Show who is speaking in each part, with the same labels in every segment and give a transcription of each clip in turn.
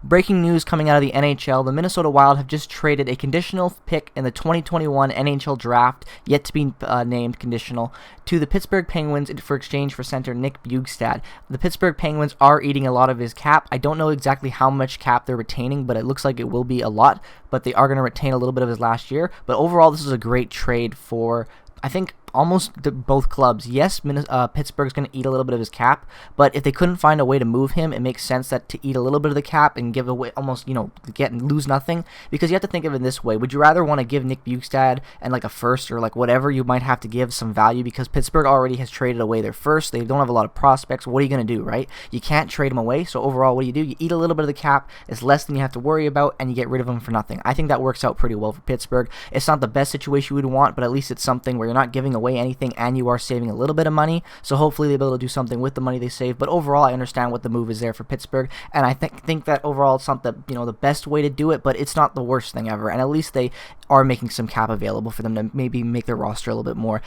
Speaker 1: Breaking news coming out of the NHL, the Minnesota Wild have just traded a conditional pick in the 2021 NHL draft, yet to be named conditional, to the Pittsburgh Penguins for exchange for center Nick Bjugstad. The Pittsburgh Penguins are eating a lot of his cap. I don't know exactly how much cap they're retaining, but it looks like it will be a lot, but they are going to retain a little bit of his last year. But overall, this is a great trade for, I think, almost both clubs. Yes, Pittsburgh's going to eat a little bit of his cap, but if they couldn't find a way to move him, it makes sense that to eat a little bit of the cap and give away almost, get and lose nothing, because you have to think of it this way. Would you rather want to give Nick Bjugstad and like a first or like whatever you might have to give some value, because Pittsburgh already has traded away their first, they don't have a lot of prospects. What are you going to do, right? You can't trade him away, so overall, what do? You eat a little bit of the cap, it's less than you have to worry about, and you get rid of him for nothing. I think that works out pretty well for Pittsburgh. It's not the best situation you would want, but at least it's something where you're not giving away anything and you are saving a little bit of money, so hopefully they'll be able to do something with the money they save. But overall, I understand what the move is there for Pittsburgh, and I think that overall it's not the best way to do it, but it's not the worst thing ever, and at least they are making some cap available for them to maybe make their roster a little bit more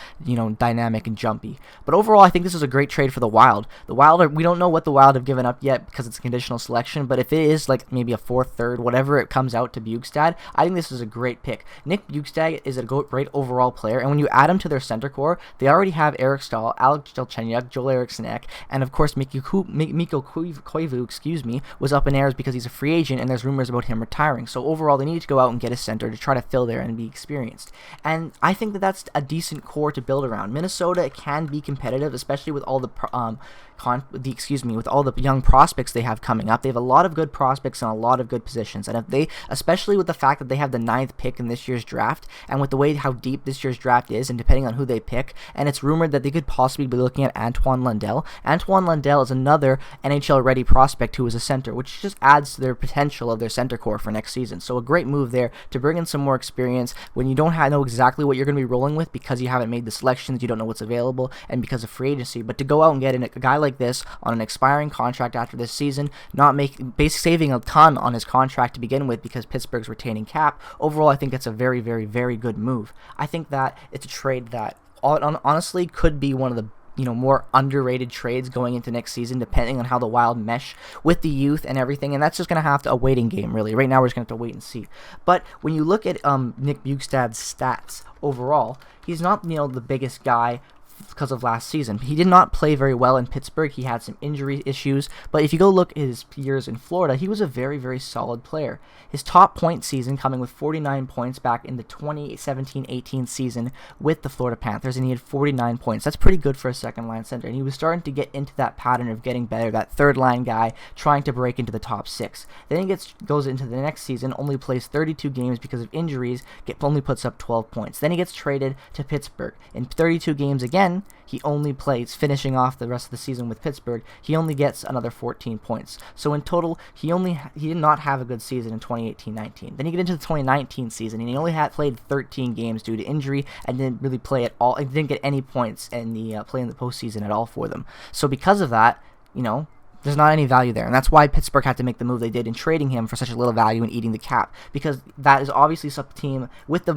Speaker 1: dynamic and jumpy. But overall, I think this is a great trade for the Wild. We don't know what the Wild have given up yet because it's a conditional selection, but if it is like maybe a fourth, third, whatever it comes out to Bjugstad, I think this is a great pick. Nick Bjugstad is a great overall player, and when you add him to their center core, they already have Eric Stahl, Alex Galchenyuk, Joel Eriksson, and of course Mikko Koivu, was up in airs because he's a free agent and there's rumors about him retiring. So overall, they need to go out and get a center to try to fill there and be experienced. And I think that that's a decent core to build around. Minnesota can be competitive, especially with all the with all the young prospects they have coming up. They have a lot of good prospects and a lot of good positions, and if they, especially with the fact that they have the 9th pick in this year's draft, and with the way how deep this year's draft is, and depending on who they pick, and it's rumored that they could possibly be looking at Antoine Lundell. Antoine Lundell is another NHL-ready prospect who is a center, which just adds to their potential of their center core for next season. So a great move there to bring in some more experience when you don't know exactly what you're going to be rolling with because you haven't made the selections, you don't know what's available, and because of free agency. But to go out and get a guy like this on an expiring contract after this season, basically saving a ton on his contract to begin with because Pittsburgh's retaining cap, overall I think it's a very, very, very good move. I think that it's a trade that honestly could be one of the more underrated trades going into next season, depending on how the Wild mesh with the youth and everything, and that's just going to have to a waiting game, really. Right now, we're just going to have to wait and see. But when you look at Nick Bjugstad's stats overall, he's not, the biggest guy because of last season. He did not play very well in Pittsburgh. He had some injury issues, but if you go look at his years in Florida, he was a very, very solid player. His top point season coming with 49 points back in the 2017-18 season with the Florida Panthers, and he had 49 points. That's pretty good for a second-line center, and he was starting to get into that pattern of getting better, that third-line guy trying to break into the top 6. Then he goes into the next season, only plays 32 games because of injuries, only puts up 12 points. Then he gets traded to Pittsburgh. In 32 games again, he only plays, finishing off the rest of the season with Pittsburgh, he only gets another 14 points. So in total, he did not have a good season in 2018-19. Then you get into the 2019 season, and he only played 13 games due to injury and didn't really play at all. He didn't get any points in the play in the postseason at all for them. So because of that, there's not any value there, and that's why Pittsburgh had to make the move they did in trading him for such a little value and eating the cap, because that is obviously some team with the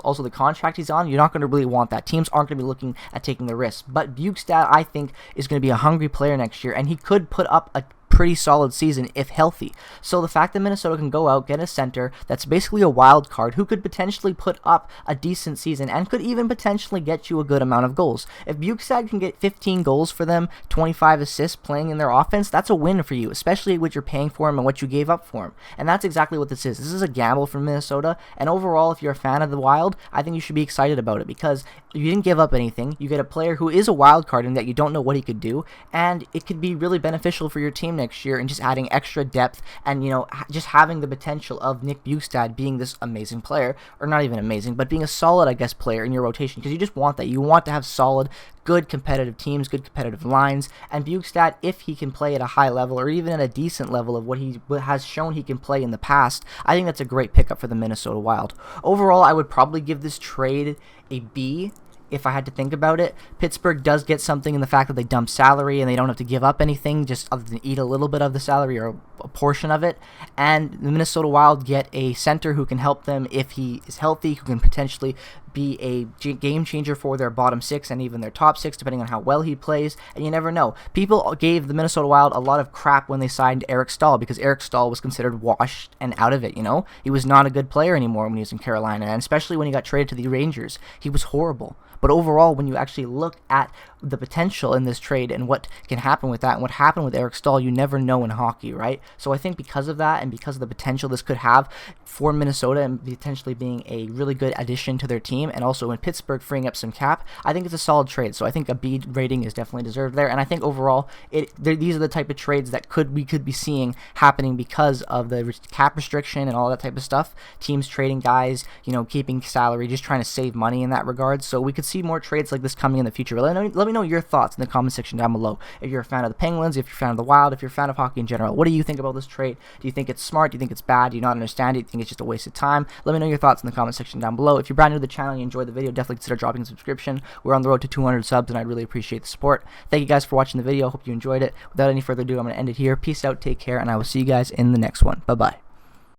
Speaker 1: also the contract he's on. You're not going to really want that. Teams aren't going to be looking at taking the risk. But Bjugstad, I think, is going to be a hungry player next year, and he could put up a pretty solid season if healthy. So the fact that Minnesota can go out, get a center that's basically a wild card who could potentially put up a decent season and could even potentially get you a good amount of goals. If Bjugstad can get 15 goals for them, 25 assists playing in their offense, that's a win for you, especially what you're paying for him and what you gave up for him. And that's exactly what this is. This is a gamble from Minnesota, and overall, if you're a fan of the Wild, I think you should be excited about it because you didn't give up anything. You get a player who is a wild card in that you don't know what he could do, and it could be really beneficial for your team next year and just adding extra depth and just having the potential of Nick Bjugstad being this amazing player, or not even amazing, but being a solid player in your rotation, because you just want that. You want to have solid, good competitive teams, good competitive lines, and Bjugstad, if he can play at a high level or even at a decent level of what he has shown he can play in the past, I think that's a great pickup for the Minnesota Wild. Overall, I would probably give this trade a B if I had to think about it. Pittsburgh does get something in the fact that they dump salary and they don't have to give up anything, just other than eat a little bit of the salary or a portion of it. And the Minnesota Wild get a center who can help them if he is healthy, who can potentially be a game changer for their bottom six and even their top six, depending on how well he plays. And you never know. People gave the Minnesota Wild a lot of crap when they signed Eric Staal, because Eric Staal was considered washed and out of it, you know? He was not a good player anymore when he was in Carolina, and especially when he got traded to the Rangers. He was horrible. But overall, when you actually look at the potential in this trade and what can happen with that and what happened with Eric Staal, you never know in hockey, right? So I think because of that and because of the potential this could have for Minnesota and potentially being a really good addition to their team, and also in Pittsburgh freeing up some cap, I think it's a solid trade. So I think a B rating is definitely deserved there. And I think overall, these are the type of trades that we could be seeing happening because of the cap restriction and all that type of stuff. Teams trading guys, you know, keeping salary, just trying to save money in that regard. So we could see more trades like this coming in the future. But let me know your thoughts in the comment section down below. If you're a fan of the Penguins, if you're a fan of the Wild, if you're a fan of hockey in general, what do you think about this trade? Do you think it's smart? Do you think it's bad? Do you not understand it? Do you think it's just a waste of time? Let me know your thoughts in the comment section down below. If you're brand new to the channel and you enjoyed the video, definitely consider dropping a subscription. We're on the road to 200 subs, and I'd really appreciate the support. Thank you guys for watching the video. Hope you enjoyed it. Without any further ado, I'm going to end it here. Peace out, take care, and I will see you guys in the next one. Bye-bye.